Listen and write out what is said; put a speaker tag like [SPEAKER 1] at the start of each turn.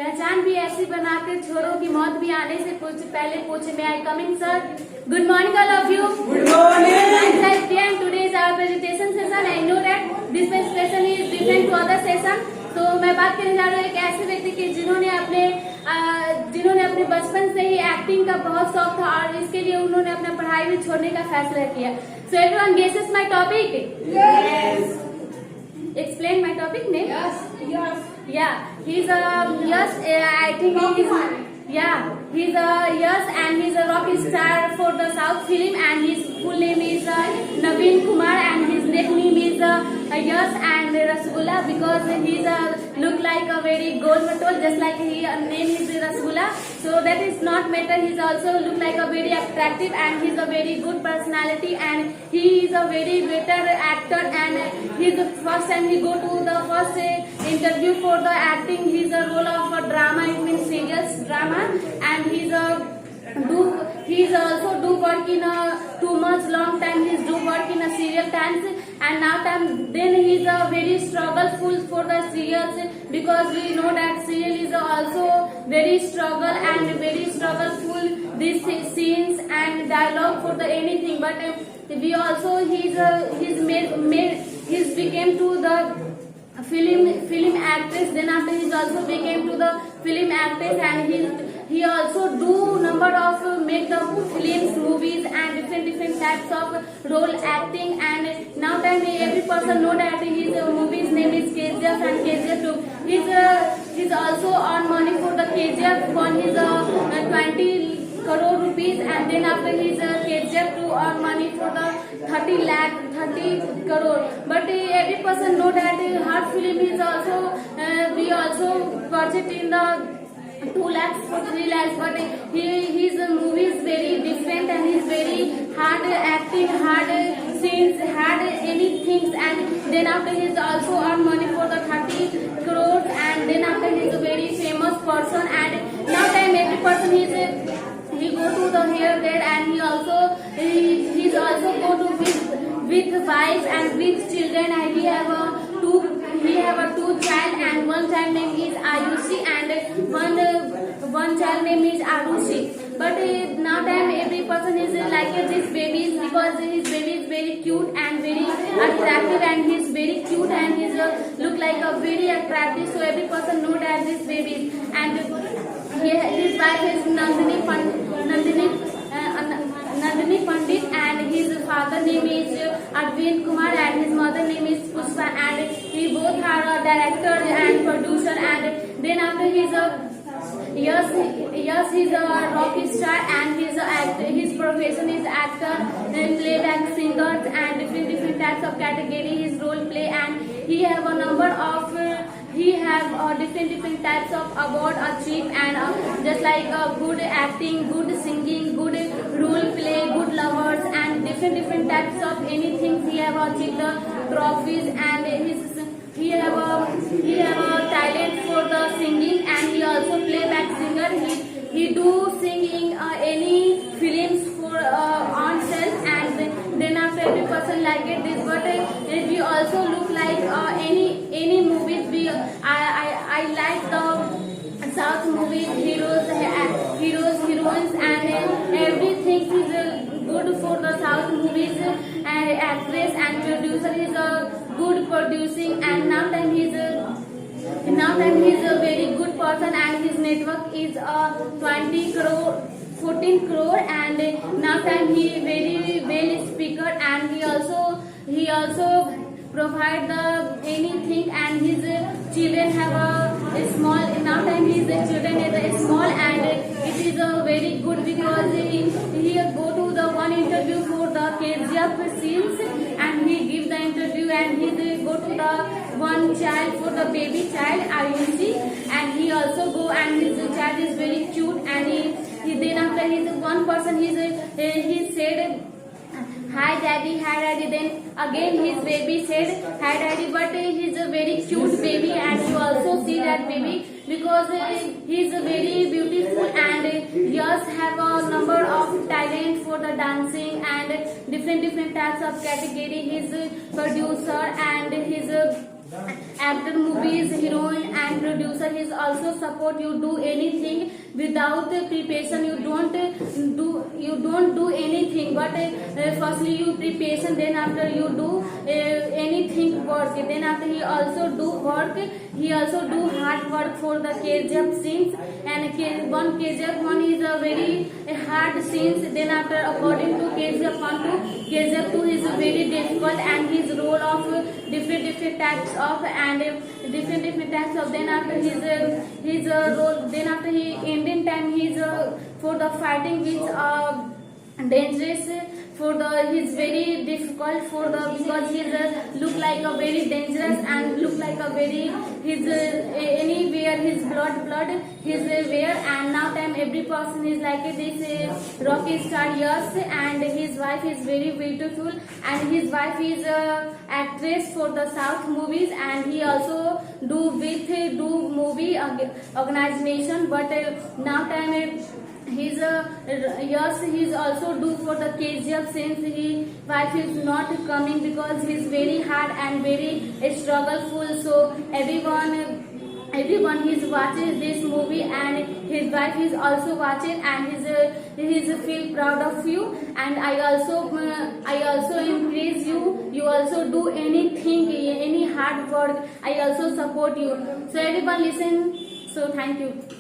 [SPEAKER 1] पहचान भी ऐसी बनाते छोरों की मौत भी आने से पहले पूछे may I come in sir? Good morning all of you.
[SPEAKER 2] Good morning.
[SPEAKER 1] I'm Priya and today is our presentation session. I know that this presentation is different to other session. तो मैं बात करने जा रहा हूँ एक ऐसे व्यक्ति की जिन्होंने अपने बचपन से ही एक्टिंग का बहुत शौक था और इसके लिए उन्होंने अपना पढ़ाई भी छोड़ने का फैसला किया. So everyone guesses my topic?
[SPEAKER 2] Yes.
[SPEAKER 1] Explain my topic name?
[SPEAKER 2] Yes.
[SPEAKER 1] Yeah, he's a yes. I think he's a yes, and he's a rock star for the South film, and his full name is Naveen Kumar, and his nickname is yes and Rasgulla because he's look like a very gold metal, just like he name is Rasgulla. So that is not matter. He's also look like a very attractive, and he's a very good personality, and he is a very better actor. And he's the first time he go to the first interview for the acting. He's a role of a drama. It means serious drama, and he's also do work in a 2 months long time. He's do work in a serial times, and now then he's a very struggleful for the serials because we know that serial is also very struggle and very struggleful these scenes and dialogue for the anything. But we also he's became to the film actress. Then after he's also became to the film actress, and he also do number of make the films, movies, and different types of role acting. And now time every person know that his movie's name is KGF and KGF 2. He's also earn money for the KGF one. His 20 crore rupees, and then after his KGF to earn money for the 30 crore. But every person know that her film is also we also budget in the 2 lakhs for 3 lakhs, but his movie is very different, and he's very hard acting, hard scenes, hard anything. And then after he's also earn money for the 30 crores, and then after he's a very famous person. And now time every person he go to the hair there, and he's also go to with wife and with children, and he have a two child, and one child name is Ayushi, and one child name is Arushi. But now time every person is like this baby because his baby is very cute and very attractive, and he's very cute, and he's look like a very attractive. So every person know that this baby, and his wife is Nandini Pandit, and his father name is Arvind Kumar, and his mother name is Pushpa, and he both are a director and producer. And then after he's a rock star, and his profession is actor, then playback singers, and different types of category his role play. And he have a number of different types of award achieved, and just like good acting, good singing, good role play, good lovers, and different types of anything he have achieved the trophies. And he have a talent for the singing, and he also playback singer. He do sing in any films for on self, and then after every person like it this. But we also look like any movies. I like the South movies, heroes, heroines, and everything is good for the South movies. And actress and producer is a good producing, and now time he's a very good person, and his network is 20 crore, 14 crore, and now time he very well speaker, and he also provide the anything, and his children have a small. Now time his children is a small, and it is a very good because he go to the one interview for the KGF scenes, and he give the interview, and he go to the one child for the baby child Ayushi, and he also go, and his child is very cute, and he then after his one person he said hi daddy, then again his baby said hi daddy. But he's a very cute baby, and you also see that baby because he's very beautiful, and yes have a number of talent for the dancing and different types of category. He's a producer, and he's actor, movies, heroine and producer. He is also support you do anything without preparation. You don't do anything, but firstly you preparation, then after you do anything work, then after he also do work. He also do hard work for the KGF scenes, and KGF 1 is a very hard scenes. Then after according to KGF 1 to KGF 2 is very difficult, and his role of different types of and different types of. Then after his role, then after he Indian time he's for the fighting which dangerous for the he's very difficult for the because he's look like a very dangerous and look like a very his anywhere his blood his wear. And now time every person is like this rocky star. Yes, and his wife is very beautiful, and his wife is actress for the South movies, and he also do movie organization. But now time he's yes, he's also do for the KGF since his wife is not coming because he's very hard and very struggleful. So everyone he's watches this movie, and his wife is also watching, and he's feel proud of you. And I also encourage you also do anything, any hard work. I also support you. So everyone listen. So thank you.